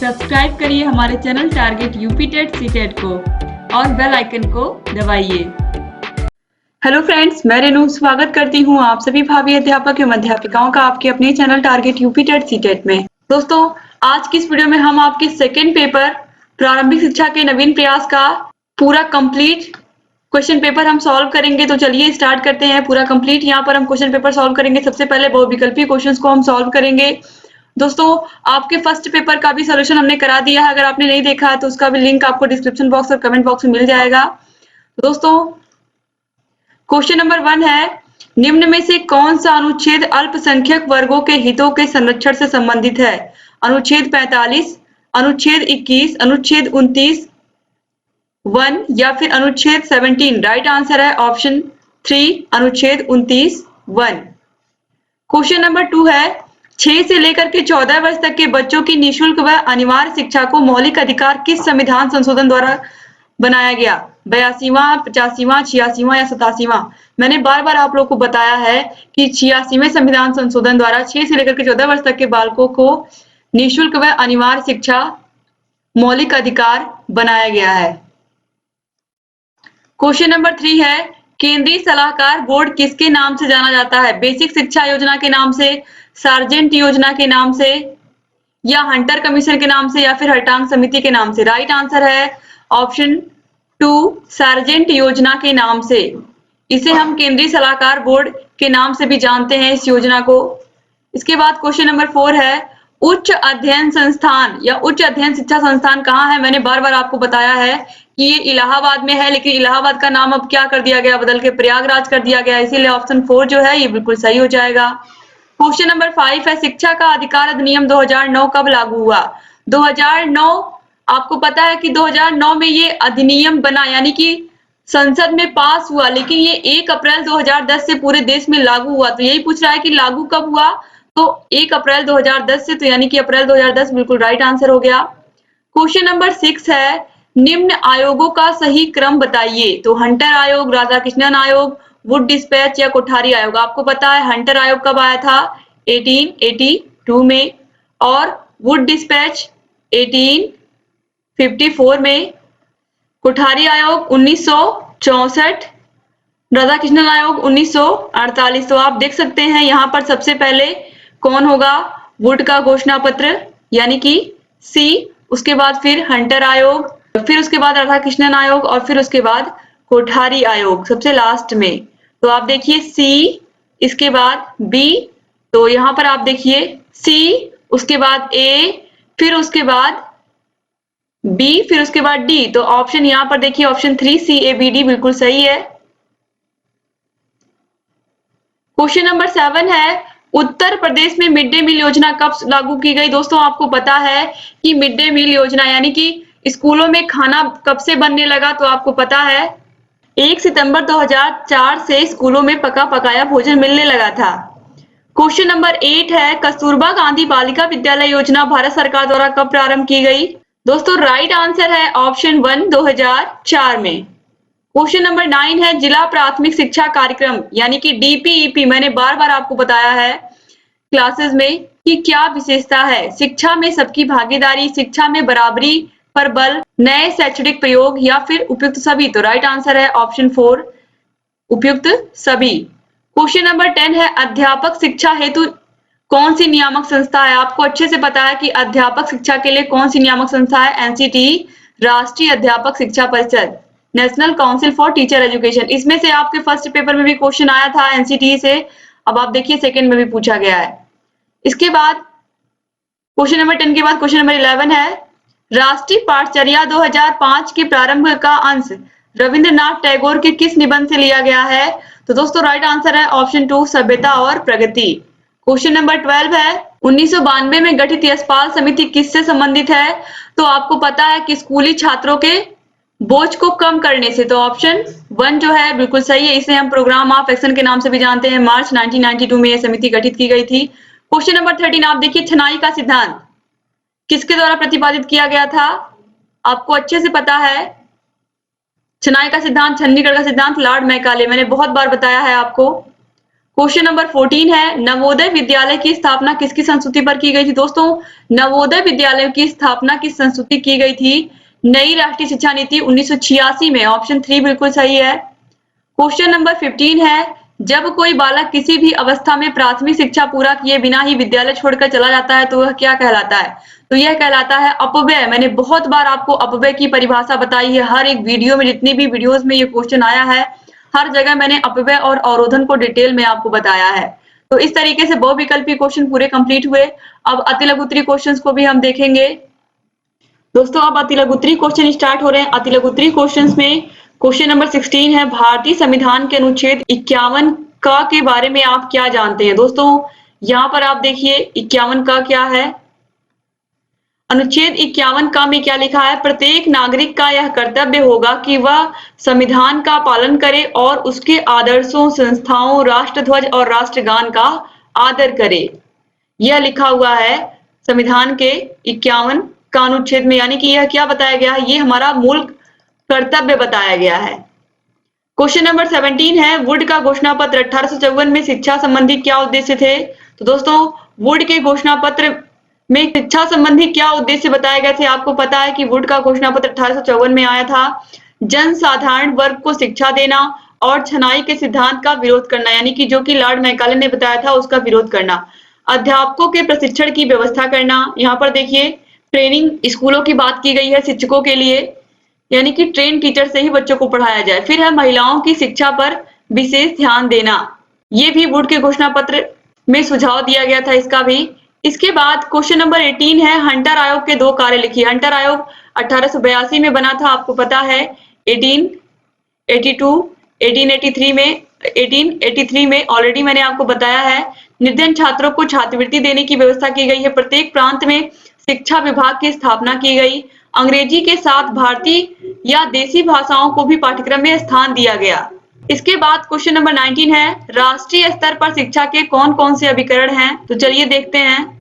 Subscribe करिए हमारे channel target UP TET CTET को और बेल आइकन को दबाइए। हेलो फ्रेंड्स, मैं रेनू स्वागत करती हूँ आप सभी भावी अध्यापक एवं अध्यापिकाओं का आपके अपने channel target UP TET CTET में। दोस्तों, आज की इस वीडियो में हम आपके सेकेंड पेपर प्रारंभिक शिक्षा के नवीन प्रयास का पूरा कंप्लीट क्वेश्चन पेपर हम सॉल्व करेंगे। तो चलिए स्टार्ट करते हैं। पूरा कंप्लीट यहाँ पर हम क्वेश्चन पेपर सॉल्व करेंगे। सबसे पहले बहुविकल्पीय क्वेश्चंस को हम सॉल्व करेंगे। दोस्तों, आपके फर्स्ट पेपर का भी सॉल्यूशन हमने करा दिया है। अगर आपने नहीं देखा है तो उसका भी लिंक आपको डिस्क्रिप्शन बॉक्स और कमेंट बॉक्स में मिल जाएगा। दोस्तों, क्वेश्चन नंबर 1 है, निम्न में से कौन सा अनुच्छेद अल्पसंख्यक वर्गों के हितों के संरक्षण से संबंधित है? अनुच्छेद 45, अनुच्छेद 21, अनुच्छेद 29 1 या फिर अनुच्छेद 17। राइट आंसर है ऑप्शन 3, अनुच्छेद 29 1। क्वेश्चन नंबर 2 है, 6 से लेकर के 14 वर्ष तक के बच्चों की निःशुल्क व अनिवार्य शिक्षा को मौलिक अधिकार किस संविधान संशोधन द्वारा बनाया गया? 82वां, 85वां, 86वां या 87वां? मैंने बार बार आप लोगों को बताया है कि 86वें संविधान संशोधन द्वारा 6 से लेकर के 14 वर्ष तक के बालकों को निःशुल्क व अनिवार्य शिक्षा मौलिक अधिकार बनाया गया है। क्वेश्चन नंबर 3 है, केंद्रीय सलाहकार बोर्ड किसके नाम से जाना जाता है? बेसिक शिक्षा योजना के नाम से, सार्जेंट योजना के नाम से, या हंटर कमीशन के नाम से, या फिर हटांग समिति के नाम से? राइट आंसर है ऑप्शन 2, सार्जेंट योजना के नाम से। इसे हम केंद्रीय सलाहकार बोर्ड के नाम से भी जानते हैं इस योजना को। इसके बाद क्वेश्चन नंबर 4 है, उच्च अध्ययन संस्थान या उच्च अध्ययन शिक्षा संस्थान कहाँ है? मैंने बार बार आपको बताया है कि ये इलाहाबाद में है, लेकिन इलाहाबाद का नाम अब क्या कर दिया गया? बदल के प्रयागराज कर दिया गया। इसीलिए ऑप्शन 4 जो है ये बिल्कुल सही हो जाएगा। क्वेश्चन नंबर 5 है, शिक्षा का अधिकार अधिनियम 2009 कब लागू हुआ? 2009, आपको पता है कि 2009 में ये अधिनियम बना, यानी कि संसद में पास हुआ, लेकिन ये 1 अप्रैल 2010 से पूरे देश में लागू हुआ। तो यही पूछ रहा है कि लागू कब हुआ? तो 1 अप्रैल 2010 से, तो यानी कि अप्रैल 2010 बिल्कुल राइट आंसर हो गया। क्वेश्चन नंबर 6 है, निम्न आयोगों का सही क्रम बताइए। तो हंटर आयोग, राधाकृष्णन आयोग, वुड डिस्पैच या कोठारी आयोग? आपको पता है हंटर आयोग कब आया था? 1882 में, और वुड डिस्पैच 1854 में, कोठारी आयोग 1964, राधाकृष्णन आयोग 1948। तो आप देख सकते हैं यहाँ पर सबसे पहले कौन होगा? वुड का घोषणा पत्र यानी कि सी, उसके बाद फिर हंटर आयोग, फिर उसके बाद राधाकृष्णन आयोग, और फिर उसके बाद कोठारी आयोग सबसे लास्ट में। तो आप देखिए सी, इसके बाद बी, तो यहाँ पर आप देखिए सी, उसके बाद ए, फिर उसके बाद बी, फिर उसके बाद डी। तो ऑप्शन यहाँ पर देखिए ऑप्शन 3 CABD बिल्कुल सही है। क्वेश्चन नंबर 7 है, उत्तर प्रदेश में मिड डे मील योजना कब लागू की गई? दोस्तों, आपको पता है कि मिड डे मील योजना यानी कि स्कूलों में खाना कब से बनने लगा? तो आपको पता है 1 सितंबर 2004 से स्कूलों में पका पकाया भोजन मिलने लगा था। क्वेश्चन नंबर 8 है, कस्तूरबा गांधी बालिका विद्यालय योजना भारत सरकार द्वारा कब प्रारंभ की गई? दोस्तों, राइट आंसर है ऑप्शन 1, 2004 में। क्वेश्चन नंबर 9 है, जिला प्राथमिक शिक्षा कार्यक्रम यानी कि DPEP, मैंने बार बार आपको बताया है क्लासेस में कि क्या विशेषता है? शिक्षा में सबकी भागीदारी, शिक्षा में बराबरी पर बल, नए शैक्षणिक प्रयोग, या फिर उपयुक्त सभी? तो राइट आंसर है ऑप्शन 4, उपयुक्त सभी। क्वेश्चन नंबर 10 है, अध्यापक शिक्षा हेतु कौन सी नियामक संस्था है? आपको अच्छे से पता है कि अध्यापक शिक्षा के लिए कौन सी नियामक संस्था है? NCT, राष्ट्रीय अध्यापक शिक्षा परिषद, national council for teacher education. इसमें से आपके फर्स्ट पेपर में भी क्वेश्चन आया था NCT से। अब आप देखिए सेकंड में भी पूछा गया है। इसके बाद क्वेश्चन नंबर 10 के बाद क्वेश्चन नंबर 11 है, राष्ट्रीय पाठचर्या 2005 के प्रारंभ का अंश रविंद्रनाथ टैगोर के किस निबंध से लिया गया है? तो दोस्तों, राइट आंसर है ऑप्शन 2, सभ्यता और प्रगति। क्वेश्चन नंबर 12 है, 1992 में गठित यशपाल समिति किससे संबंधित है? तो आपको पता है कि स्कूली छात्रों के बोझ को कम करने से। तो ऑप्शन 1 जो है बिल्कुल सही है। इसे हम प्रोग्राम ऑफ एक्शन के नाम से भी जानते हैं। मार्च 1992 में यह समिति गठित की गई थी। क्वेश्चन नंबर 13 आप देखिए, छनाई का सिद्धांत किसके द्वारा प्रतिपादित किया गया था? आपको अच्छे से पता है छनाई का सिद्धांत, छन्नीगढ़ का सिद्धांत, लॉर्ड मैकाले। मैंने बहुत बार बताया है आपको। क्वेश्चन नंबर 14 है, नवोदय विद्यालय की स्थापना किसकी संस्तुति पर की गई थी? दोस्तों, नवोदय विद्यालय की स्थापना किस संस्तुति की गई थी? नई राष्ट्रीय शिक्षा नीति 1986 में। ऑप्शन 3 बिल्कुल सही है। क्वेश्चन नंबर 15 है, जब कोई बालक किसी भी अवस्था में प्राथमिक शिक्षा पूरा किए बिना ही विद्यालय छोड़कर चला जाता है तो वह क्या कहलाता है? तो यह कहलाता है अपव्यय। मैंने बहुत बार आपको अपव्यय की परिभाषा बताई है। हर एक वीडियो में, जितनी भी वीडियोस में ये क्वेश्चन आया है, हर जगह मैंने अपव्यय और अवरोधन को डिटेल में आपको बताया है। तो इस तरीके से बहुविकल्पी क्वेश्चन पूरे कंप्लीट हुए। अब अतिलघुत्तरी क्वेश्चंस को भी हम देखेंगे। दोस्तों, अब अतिलघुत्तरी क्वेश्चन स्टार्ट हो रहे हैं। अतिलघुत्तरी क्वेश्चंस में क्वेश्चन नंबर 16 है, भारतीय संविधान के अनुच्छेद 51 का के बारे में आप क्या जानते हैं? दोस्तों, यहाँ पर आप देखिए 51 का क्या है। अनुच्छेद 51 का में क्या लिखा है? प्रत्येक नागरिक का यह कर्तव्य होगा कि वह संविधान का पालन करे और उसके आदर्शों, संस्थाओं, राष्ट्रध्वज और राष्ट्रगान का आदर करे। यह लिखा हुआ है संविधान के 51 का अनुच्छेद में, यानी कि यह क्या बताया गया है? ये हमारा मूल कर्तव्य बताया गया है। क्वेश्चन नंबर 17 है, वुड का घोषणा पत्र 1854 में शिक्षा संबंधी क्या उद्देश्य थे? तो दोस्तों, वुड के घोषणा पत्र में शिक्षा संबंधी क्या उद्देश्य बताए गए थे? आपको पता है कि वुड का घोषणा पत्र 1854 में आया था। जन साधारण वर्ग को शिक्षा देना और छनाई के सिद्धांत का विरोध करना, यानी कि जो कि लॉर्ड मैकाले ने बताया था उसका विरोध करना। अध्यापकों के प्रशिक्षण की व्यवस्था करना। यहाँ पर देखिए ट्रेनिंग स्कूलों की बात की गई है शिक्षकों के लिए, यानी कि ट्रेन टीचर से ही बच्चों को पढ़ाया जाए। फिर है महिलाओं की शिक्षा पर विशेष ध्यान देना। ये भी वुड के घोषणा पत्र में सुझाव दिया गया था इसका भी। इसके बाद क्वेश्चन नंबर 18 है, हंटर आयोग के 2 कार्य लिखिए। हंटर आयोग 1882 में बना था, आपको पता है। 1882, 1883 में ऑलरेडी मैंने आपको बताया है। निर्धन छात्रों को छात्रवृत्ति देने की व्यवस्था की गई है। प्रत्येक प्रांत में शिक्षा विभाग की स्थापना की गई। अंग्रेजी के साथ भारतीय या देसी भाषाओं को भी पाठ्यक्रम में स्थान दिया गया। इसके बाद क्वेश्चन नंबर 19 है, राष्ट्रीय स्तर पर शिक्षा के कौन-कौन से अभिकरण हैं? तो चलिए देखते हैं।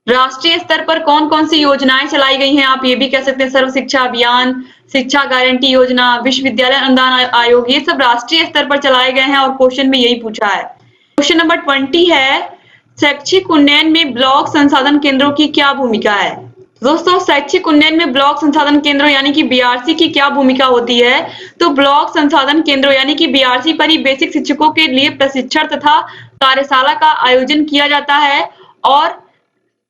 राष्ट्रीय स्तर पर कौन-कौन सी योजनाएं चलाई गई हैं? आप ये भी कह सकते हैं सर्व शिक्षा अभियान, शिक्षा गारंटी योजना, विश्वविद्यालय अनुदान आयोग, ये सब राष्ट्रीय स्तर पर चलाए गए हैं और क्वेश्चन में यही पूछा है। क्वेश्चन नंबर 20 है, शैक्षिक उन्नयन में ब्लॉक संसाधन केंद्रों की क्या भूमिका है? दोस्तों, शैक्षिक उन्नयन में ब्लॉक संसाधन केंद्रों यानी कि बीआरसी की क्या भूमिका होती है? तो ब्लॉक संसाधन केंद्रों यानी कि बीआरसी पर ही बेसिक शिक्षकों के लिए प्रशिक्षण तथा कार्यशाला का आयोजन किया जाता है और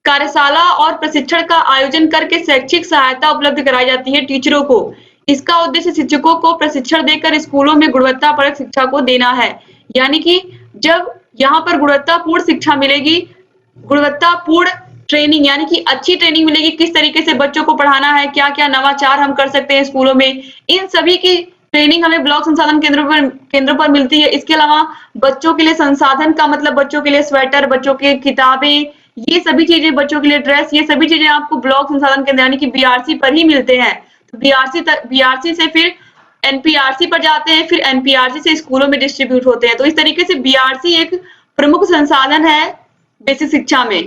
कार्यशाला और प्रशिक्षण का आयोजन करके शैक्षिक सहायता उपलब्ध कराई जाती है टीचरों को। इसका उद्देश्य शिक्षकों को प्रशिक्षण देकर स्कूलों में गुणवत्तापरक शिक्षा को देना है, यानी कि जब यहाँ पर गुणवत्तापूर्ण शिक्षा मिलेगी, गुणवत्तापूर्ण ट्रेनिंग यानी कि अच्छी ट्रेनिंग मिलेगी, किस तरीके से बच्चों को पढ़ाना है, क्या-क्या नवाचार हम कर सकते हैं स्कूलों में, इन सभी की ट्रेनिंग हमें ब्लॉक संसाधन केंद्रों पर मिलती है। इसके अलावा बच्चों के लिए संसाधन का मतलब बच्चों के लिए स्वेटर, बच्चों की किताबें, ये सभी चीजें, बच्चों के लिए ड्रेस, ये सभी चीजें आपको ब्लॉक संसाधन केंद्र यानी कि बीआरसी पर ही मिलते हैं। तो बीआरसी से फिर एनपीआरसी पर जाते हैं, फिर एनपीआरसी से स्कूलों में डिस्ट्रीब्यूट होते हैं। तो इस तरीके से बीआरसी एक प्रमुख संसाधन है बेसिक शिक्षा में।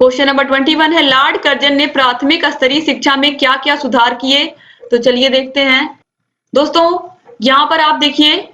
क्वेश्चन नंबर 21 है, लॉर्ड कर्जन ने प्राथमिक स्तरीय शिक्षा में क्या-क्या सुधार किए? तो चलिए देखते हैं। दोस्तों, यहाँ पर आप देखिए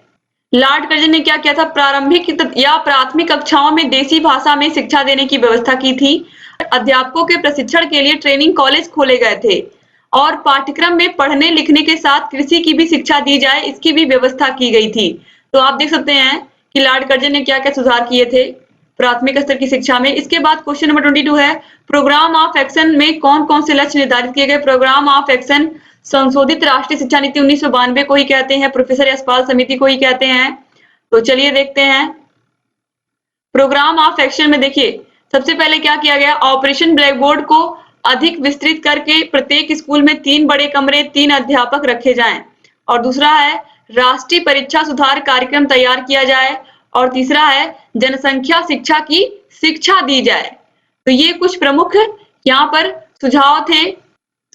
लॉर्ड कर्जन ने क्या किया था? प्रारंभिक या प्राथमिक कक्षाओं में देसी भाषा में शिक्षा देने की व्यवस्था की थी। अध्यापकों के प्रशिक्षण के लिए ट्रेनिंग कॉलेज खोले गए थे और पाठ्यक्रम में पढ़ने लिखने के साथ कृषि की भी शिक्षा दी जाए, इसकी भी व्यवस्था की गई थी। तो आप देख सकते हैं कि लॉर्ड कर्जन ने क्या-क्या सुधार किए थे प्राथमिक स्तर की शिक्षा में। इसके बाद क्वेश्चन नंबर 22 है, प्रोग्राम ऑफ एक्शन में कौन-कौन से लक्ष्य निर्धारित किए गए? प्रोग्राम ऑफ एक्शन संशोधित राष्ट्रीय शिक्षा नीति 1992 को ही कहते हैं, प्रोफेसर यशपाल समिति को ही कहते हैं। तो चलिए देखते हैं। प्रोग्राम ऑफ एक्शन में देखिए सबसे पहले क्या किया गया? ऑपरेशन ब्लैक बोर्ड को अधिक विस्तृत करके प्रत्येक स्कूल में 3 बड़े कमरे, 3 अध्यापक रखे जाएं। और दूसरा है राष्ट्रीय परीक्षा सुधार कार्यक्रम तैयार किया जाए। और तीसरा है जनसंख्या शिक्षा की शिक्षा दी जाए। तो ये कुछ प्रमुख यहाँ पर सुझाव थे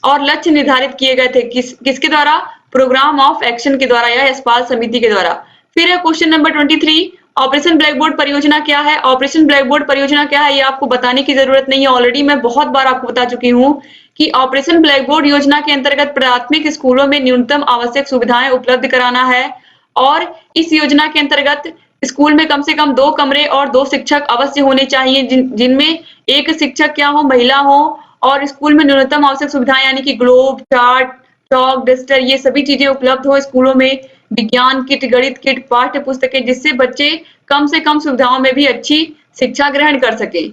और लक्ष्य निर्धारित किए गए थे किसके द्वारा? प्रोग्राम ऑफ एक्शन के द्वारा या यशपाल समिति के द्वारा। फिर है question number 23, operation black board परियोजना क्या है? ऑपरेशन ब्लैक बोर्ड परियोजना क्या है ये आपको बताने की जरूरत नहीं है, ऑलरेडी मैं बहुत बार आपको बता चुकी हूँ कि ऑपरेशन ब्लैक बोर्ड योजना के अंतर्गत प्राथमिक स्कूलों में न्यूनतम आवश्यक सुविधाएं उपलब्ध कराना है और इस योजना के अंतर्गत स्कूल में कम से कम 2 कमरे और 2 शिक्षक अवश्य होने चाहिए, जिनमें एक शिक्षक क्या हो, महिला हो, और स्कूल में न्यूनतम आवश्यक सुविधाएं यानी कि ग्लोब, चार्ट, चॉक, डस्टर ये सभी चीजें उपलब्ध हो स्कूलों में। विज्ञान किट, गणित किट, पाठ्य पुस्तकें, जिससे बच्चे कम से कम सुविधाओं में भी अच्छी शिक्षा ग्रहण कर सके।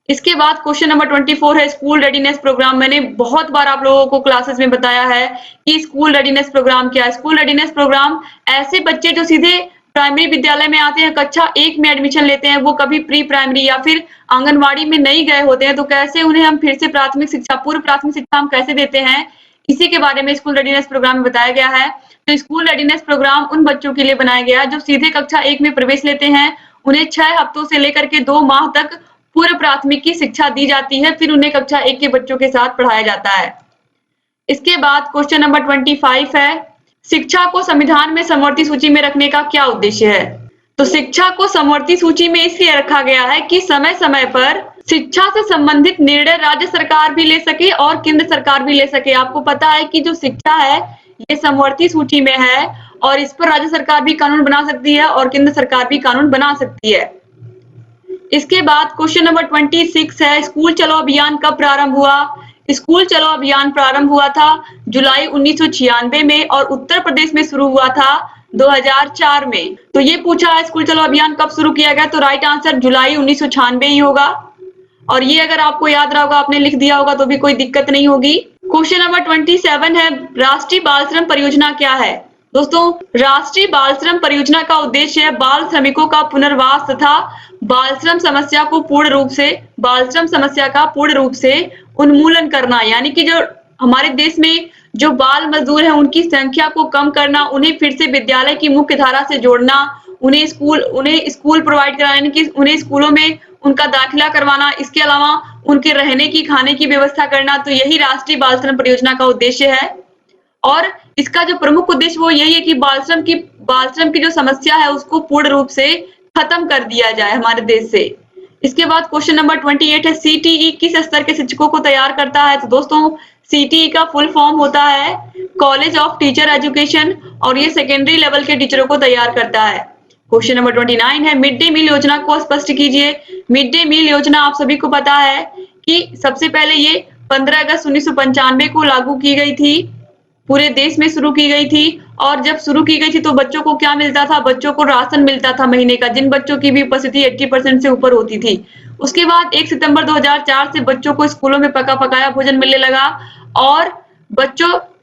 इसके बाद क्वेश्चन नंबर 24 है स्कूल रेडीनेस प्रोग्राम। मैंने बहुत बार आप लोगों को क्लासेस में बताया है कि स्कूल रेडीनेस प्रोग्राम क्या है। स्कूल रेडीनेस प्रोग्राम ऐसे बच्चे जो सीधे प्राइमरी विद्यालय में आते हैं, कक्षा 1 में एडमिशन लेते हैं, वो कभी प्री प्राइमरी या फिर आंगनवाड़ी में नहीं गए होते हैं, तो कैसे उन्हें हम फिर से प्राथमिक शिक्षा, पूर्व प्राथमिक शिक्षा हम कैसे देते हैं, इसी के बारे में स्कूल रेडीनेस प्रोग्राम में बताया गया है। तो स्कूल रेडीनेस प्रोग्राम उन बच्चों के लिए बनाया गया जो सीधे कक्षा 1 में प्रवेश लेते हैं। उन्हें 6 हफ्तों से लेकर के 2 माह तक पूर्व प्राथमिक की शिक्षा दी जाती है, फिर उन्हें कक्षा 1 के बच्चों के साथ पढ़ाया जाता है। इसके बाद क्वेश्चन नंबर 25 है शिक्षा को संविधान में समवर्ती सूची में रखने का क्या उद्देश्य है। तो शिक्षा को समवर्ती सूची में इसलिए रखा गया है कि समय समय पर शिक्षा से संबंधित निर्णय राज्य सरकार भी ले सके और केंद्र सरकार भी ले सके। आपको पता है कि जो शिक्षा है ये समवर्ती सूची में है और इस पर राज्य सरकार भी कानून बना सकती है और केंद्र सरकार भी कानून बना सकती है। इसके बाद क्वेश्चन नंबर 26 है स्कूल चलो अभियान कब प्रारंभ हुआ। स्कूल चलो अभियान प्रारंभ हुआ था जुलाई 1996 में और उत्तर प्रदेश में शुरू हुआ था 2004 में। तो ये पूछा है स्कूल चलो अभियान कब शुरू किया गया, तो राइट आंसर जुलाई 1996 ही होगा। और ये अगर आपको याद रहा होगा, आपने लिख दिया होगा तो भी कोई दिक्कत नहीं होगी। क्वेश्चन नंबर 27 है राष्ट्रीय बाल श्रम परियोजना क्या है। दोस्तों राष्ट्रीय बाल श्रम परियोजना का उद्देश्य है बाल श्रमिकों का पुनर्वास तथा बाल श्रम समस्या का पूर्ण रूप से उन्मूलन करना, यानी कि जो हमारे देश में जो बाल मजदूर हैं उनकी संख्या को कम करना, उन्हें फिर से विद्यालय की मुख्य धारा से जोड़ना, उन्हें स्कूल प्रोवाइड कराना, यानी कि उन्हें स्कूलों में उनका दाखिला करवाना, इसके अलावा उनके रहने की खाने की व्यवस्था करना। तो यही राष्ट्रीय बाल श्रम परियोजना का उद्देश्य है और इसका जो प्रमुख उद्देश्य वो यही है कि बाल श्रम की जो समस्या है उसको पूर्ण रूप से खत्म कर दिया जाए हमारे देश से। इसके बाद क्वेश्चन नंबर 28 है सीटीई किस स्तर के शिक्षकों को तैयार करता है। तो दोस्तों सीटीई का फुल फॉर्म होता है कॉलेज ऑफ टीचर एजुकेशन और ये सेकेंडरी लेवल के टीचरों को तैयार करता है। क्वेश्चन नंबर 29 है मिड डे मील योजना को स्पष्ट कीजिए। मिड डे मील योजना आप सभी को पता है कि सबसे पहले ये 15 अगस्त 1995 को लागू की गई थी, पूरे देश में शुरू की गई थी। और जब शुरू की गई थी तो बच्चों को क्या मिलता था, बच्चों को राशन मिलता था महीने का, जिन बच्चों की भी उपस्थिति 80% से ऊपर होती थी। उसके बाद 1 सितंबर 2004 से बच्चों को स्कूलों में पका पकाया भोजन मिलने लगा और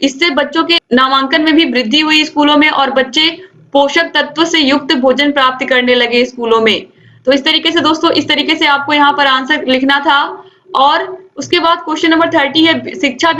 इससे बच्चों के नामांकन में भी वृद्धि हुई स्कूलों में और बच्चे पोषक तत्व से युक्त भोजन प्राप्त करने लगे स्कूलों में। तो इस तरीके से दोस्तों, इस तरीके से आपको यहाँ पर आंसर लिखना था। और उसके बाद क्वेश्चन नंबर 30 है शिक्षा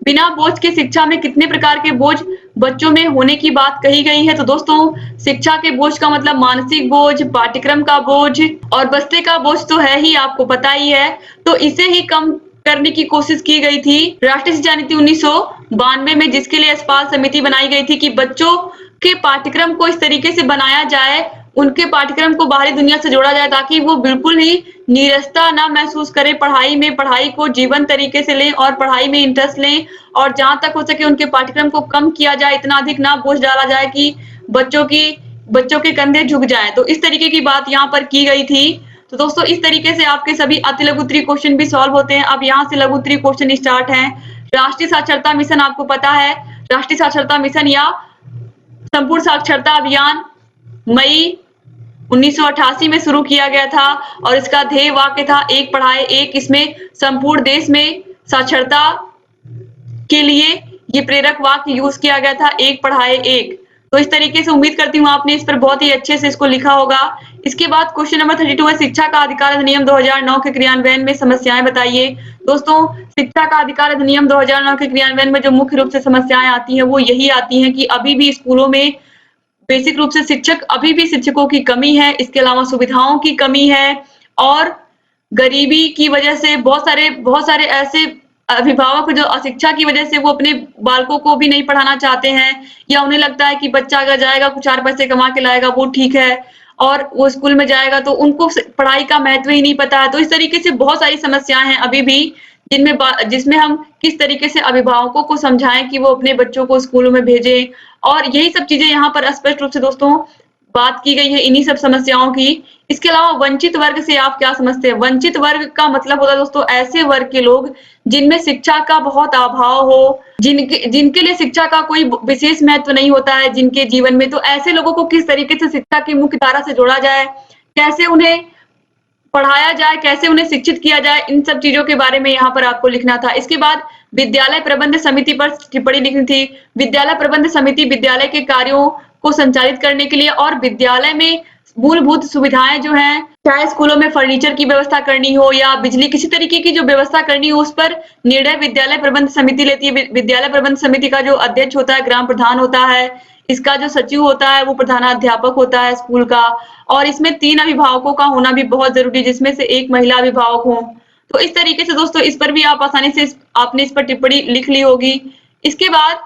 बिना बोझ के शिक्षा में कितने प्रकार के बोझ बच्चों में होने की बात कही गई है। तो दोस्तों शिक्षा के बोझ का मतलब मानसिक बोझ, पाठ्यक्रम का बोझ और बस्ते का बोझ तो है ही, आपको पता ही है। तो इसे ही कम करने की कोशिश की गई थी राष्ट्रीय शिक्षा नीति 1992 में, जिसके लिए यशपाल समिति बनाई गई थी कि बच्चों के पाठ्यक्रम को इस तरीके से बनाया जाए, उनके पाठ्यक्रम को बाहरी दुनिया से जोड़ा जाए ताकि वो बिल्कुल ही नीरसता ना महसूस करे पढ़ाई में, पढ़ाई को जीवन तरीके से लें और पढ़ाई में इंटरेस्ट लें और जहां तक हो सके उनके पाठ्यक्रम को कम किया जाए, इतना अधिक ना बोझ डाला जाए कि बच्चों के कंधे झुक जाएं। तो इस तरीके की बात यहाँ पर की गई थी। तो दोस्तों इस तरीके से आपके सभी अति लघु उत्तरीय क्वेश्चन भी सॉल्व होते हैं। अब यहाँ से लघु उत्तरीय क्वेश्चन स्टार्ट है। राष्ट्रीय साक्षरता मिशन आपको पता है, राष्ट्रीय साक्षरता मिशन या संपूर्ण साक्षरता अभियान मई 1988 में शुरू किया गया था और इसका ध्येय वाक्य था एक पढ़ाए एक। इसमें संपूर्ण देश में साक्षरता के लिए ये प्रेरक वाक्य यूज किया गया था, एक पढ़ाए एक। तो इस तरीके से उम्मीद करती हूँ आपने इस पर बहुत ही अच्छे से इसको लिखा होगा। इसके बाद क्वेश्चन नंबर 32 है शिक्षा का अधिकार अधिनियम 2009 के क्रियान्वयन में समस्याएं बताइए। दोस्तों शिक्षा का अधिकार अधिनियम 2009 के क्रियान्वयन में जो मुख्य रूप से समस्याएं आती हैं वो यही आती हैं कि अभी भी स्कूलों में बेसिक रूप से अभी भी शिक्षकों की कमी है, इसके अलावा सुविधाओं की कमी है और गरीबी की वजह से बहुत सारे ऐसे अभिभावक जो अशिक्षा की वजह से वो अपने बालकों को भी नहीं पढ़ाना चाहते हैं या उन्हें लगता है कि बच्चा अगर जाएगा कुछ 4 पैसे कमा के लाएगा वो ठीक है और वो स्कूल में जाएगा तो उनको पढ़ाई का महत्व ही नहीं पता है। तो इस तरीके से बहुत सारी समस्याएं हैं अभी भी जिसमें हम किस तरीके से अभिभावकों को समझाएं कि वो अपने बच्चों को स्कूलों में भेजें और यही सब चीजें यहाँ पर स्पष्ट रूप से दोस्तों बात की गई है इन्हीं सब समस्याओं की। इसके अलावा वंचित वर्ग से आप क्या समझते हैं? वंचित वर्ग का मतलब होता है दोस्तों ऐसे वर्ग के लोग जिनमें शिक्षा का बहुत अभाव हो, जिनके जिनके लिए शिक्षा का कोई विशेष महत्व नहीं होता है जिनके जीवन में, तो ऐसे लोगों को किस तरीके से शिक्षा की मुख्य धारा से जोड़ा जाए, कैसे उन्हें पढ़ाया जाए, कैसे उन्हें शिक्षित किया जाए, इन सब चीजों के बारे में यहाँ पर आपको लिखना था। इसके बाद विद्यालय प्रबंध समिति पर टिप्पणी लिखनी थी। विद्यालय प्रबंध समिति विद्यालय के कार्यों को संचालित करने के लिए और विद्यालय में मूलभूत सुविधाएं जो हैं, चाहे स्कूलों में फर्नीचर की व्यवस्था करनी हो या बिजली किसी तरीके की जो व्यवस्था करनी हो, उस पर निर्णय विद्यालय प्रबंध समिति लेती है। विद्यालय प्रबंध समिति का जो अध्यक्ष होता है ग्राम प्रधान होता है। इसका जो सचिव होता है वो प्रधानाध्यापक होता है स्कूल का, और इसमें 3 अभिभावकों का होना भी बहुत जरूरी है, जिसमें से एक महिला अभिभावक हो। तो इस तरीके से दोस्तों इस पर भी आप आसानी से आपने इस पर टिप्पणी लिख ली होगी। इसके बाद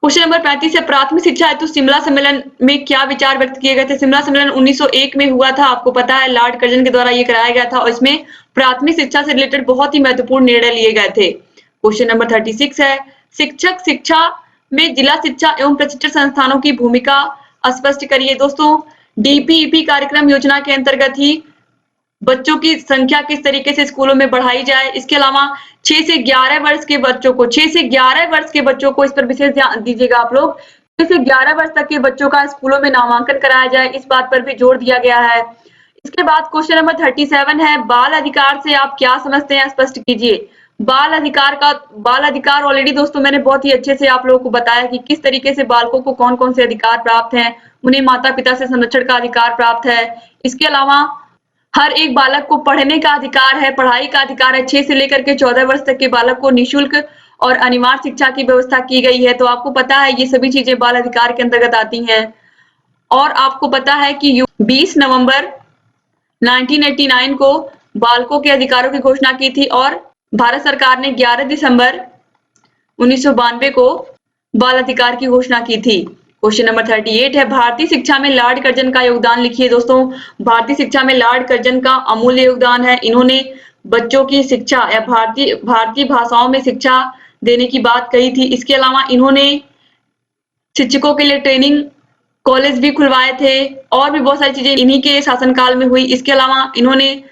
क्वेश्चन नंबर 35 है, प्राथमिक शिक्षा हेतु शिमला सम्मेलन में क्या विचार व्यक्त किए गए थे? शिमला सम्मेलन 1901 में हुआ था, आपको पता है, लॉर्ड कर्जन के द्वारा ये कराया गया था और इसमें प्राथमिक शिक्षा से रिलेटेड बहुत ही महत्वपूर्ण निर्णय लिए गए थे। क्वेश्चन नंबर 36 है, शिक्षक शिक्षा में जिला शिक्षा एवं प्रशिक्षण संस्थानों की भूमिका स्पष्ट करिए। दोस्तों डीपीईपी कार्यक्रम योजना के अंतर्गत ही बच्चों की संख्या किस तरीके से स्कूलों में बढ़ाई जाए। इसके अलावा 6 से 11 वर्ष के बच्चों को, 6 से 11 वर्ष के बच्चों को, इस पर विशेष ध्यान दीजिएगा आप लोग, 6 से 11 वर्ष तक के बच्चों का स्कूलों में नामांकन कराया जाए, इस बात पर भी जोर दिया गया है। इसके बाद क्वेश्चन नंबर 37 है, बाल अधिकार से आप क्या समझते हैं, स्पष्ट कीजिए। बाल अधिकार ऑलरेडी दोस्तों मैंने बहुत ही अच्छे से आप लोगों को बताया कि किस तरीके से बालकों को कौन कौन से अधिकार प्राप्त हैं, उन्हें माता पिता से संरक्षण का अधिकार प्राप्त है। इसके अलावा हर एक बालक को पढ़ने का अधिकार है, पढ़ाई का अधिकार है। 6 से लेकर के 14 वर्ष तक के बालक को निःशुल्क और अनिवार्य शिक्षा की व्यवस्था की गई है। तो आपको पता है ये सभी चीजें बाल अधिकार के अंतर्गत आती हैं। और आपको पता है कि 20 नवंबर 1989 को बालकों के अधिकारों की घोषणा की थी और भारत सरकार ने 11 दिसंबर 1992 को बाल अधिकार की घोषणा की थी। क्वेश्चन नंबर 38 है, भारतीय शिक्षा में लॉर्ड कर्जन का योगदान लिखिए। दोस्तों भारतीय शिक्षा में लॉर्ड कर्जन का अमूल्य योगदान है। इन्होंने बच्चों की शिक्षा या भारतीय भाषाओं में शिक्षा देने की बात कही थी। इसके अलावा इन्होंने शिक्षकों के लिए ट्रेनिंग कॉलेज भी खुलवाए थे और भी बहुत सारी चीजें इन्हीं के शासनकाल में हुई। इसके अलावा इन्होंने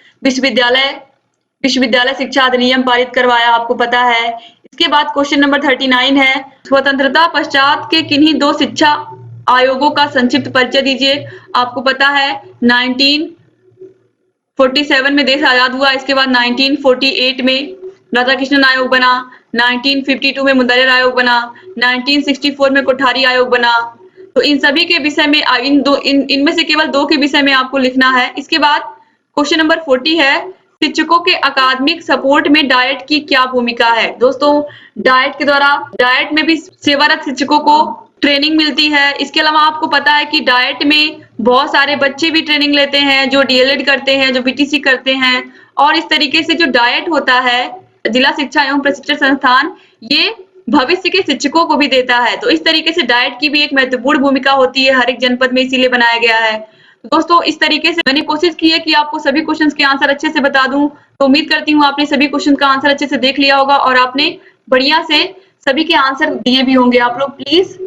विश्वविद्यालय शिक्षा अधिनियम पारित करवाया, आपको पता है। इसके बाद क्वेश्चन नंबर 39 है, स्वतंत्रता पश्चात के किन्हीं 2 शिक्षा आयोगों का संक्षिप्त परिचय दीजिए। आपको पता है 1947 में देश आजाद हुआ, इसके बाद 1948 में राधाकृष्णन आयोग बना, 1952 में मुदलियार आयोग बना, 1964 में कोठारी आयोग बना। तो इन सभी के विषय में इनमें से केवल 2 के विषय में आपको लिखना है। इसके बाद क्वेश्चन नंबर 40 है, शिक्षकों के अकादमिक सपोर्ट में डाइट की क्या भूमिका है। दोस्तों डाइट में भी सेवारत शिक्षकों को ट्रेनिंग मिलती है। इसके अलावा आपको पता है कि डाइट में बहुत सारे बच्चे भी ट्रेनिंग लेते हैं, जो डीएलएड करते हैं, जो बीटीसी करते हैं। और इस तरीके से जो डाइट होता है, जिला शिक्षा एवं प्रशिक्षण संस्थान, ये भविष्य के शिक्षकों को भी देता है। तो इस तरीके से डाइट की भी एक महत्वपूर्ण भूमिका होती है हर एक जनपद में, इसीलिए बनाया गया है। दोस्तों इस तरीके से मैंने कोशिश की है कि आपको सभी क्वेश्चंस के आंसर अच्छे से बता दूं। तो उम्मीद करती हूँ आपने सभी क्वेश्चन का आंसर अच्छे से देख लिया होगा और आपने बढ़िया से सभी के आंसर दिए भी होंगे। आप लोग प्लीज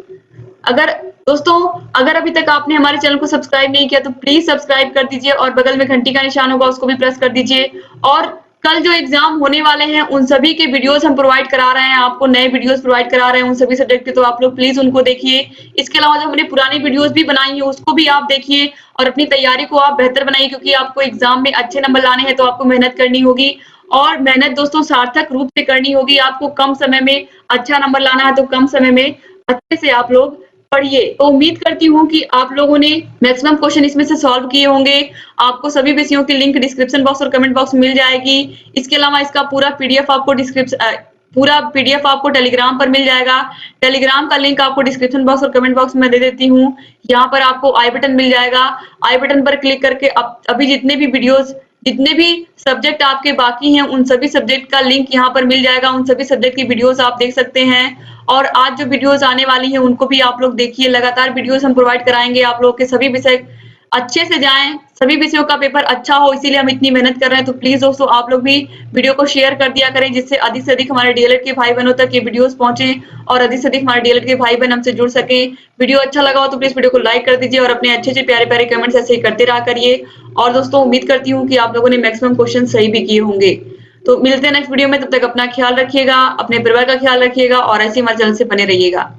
अगर अभी तक आपने हमारे चैनल को सब्सक्राइब नहीं किया तो प्लीज सब्सक्राइब कर दीजिए और बगल में घंटी का निशान होगा उसको भी प्रेस कर दीजिए। और कल जो एग्जाम होने वाले हैं उन सभी के वीडियोस हम प्रोवाइड करा रहे हैं, आपको नए वीडियोस प्रोवाइड करा रहे हैं उन सभी सब्जेक्ट के, तो आप लोग प्लीज उनको देखिए। इसके अलावा जो हमने पुरानी वीडियोस भी बनाई है उसको भी आप देखिए और अपनी तैयारी को आप बेहतर बनाइए, क्योंकि आपको एग्जाम में अच्छे नंबर लाने हैं तो आपको मेहनत करनी होगी और मेहनत दोस्तों सार्थक रूप से करनी होगी। आपको कम समय में अच्छा नंबर लाना है तो कम समय में अच्छे से आप लोग पढ़िए। तो उम्मीद करती हूँ कि आप लोगों ने मैक्सिमम क्वेश्चन इसमें से सॉल्व किए होंगे। आपको सभी विषयों की लिंक डिस्क्रिप्शन बॉक्स और कमेंट बॉक्स में मिल जाएगी। इसके अलावा इसका पूरा पीडीएफ आपको टेलीग्राम पर मिल जाएगा। टेलीग्राम का लिंक आपको डिस्क्रिप्शन बॉक्स और कमेंट बॉक्स में दे देती हूँ। यहाँ पर आपको आई बटन मिल जाएगा। आई बटन पर क्लिक करके अभी जितने भी सब्जेक्ट आपके बाकी हैं उन सभी सब्जेक्ट का लिंक यहाँ पर मिल जाएगा। उन सभी सब्जेक्ट की वीडियोस आप देख सकते हैं और आज जो वीडियोस आने वाली हैं उनको भी आप लोग देखिए। लगातार वीडियोस हम प्रोवाइड कराएंगे, आप लोग के सभी विषय अच्छे से जाएं, सभी विषयों का पेपर अच्छा हो, इसीलिए हम इतनी मेहनत कर रहे हैं। तो प्लीज दोस्तों आप लोग भी वीडियो को शेयर कर दिया करें, जिससे अधिक से अधिक हमारे डीएलएड के भाई बहनों तक ये वीडियोस पहुंचे और अधिक से अधिक हमारे डीएलएड के भाई बहन हमसे जुड़ सके। वीडियो अच्छा लगा हो तो प्लीज वीडियो को लाइक कर दीजिए और अपने अच्छे प्यारे प्यारे कमेंट्स ऐसे ही करते रहा करिए। और दोस्तों उम्मीद करती हूँ कि आप लोगों ने मैक्सिमम क्वेश्चन सही भी किए होंगे। तो मिलते हैं नेक्स्ट वीडियो में, तब तक अपना ख्याल रखिएगा, अपने परिवार का ख्याल रखिएगा और ऐसे हमारे चैनल से बने रहिएगा।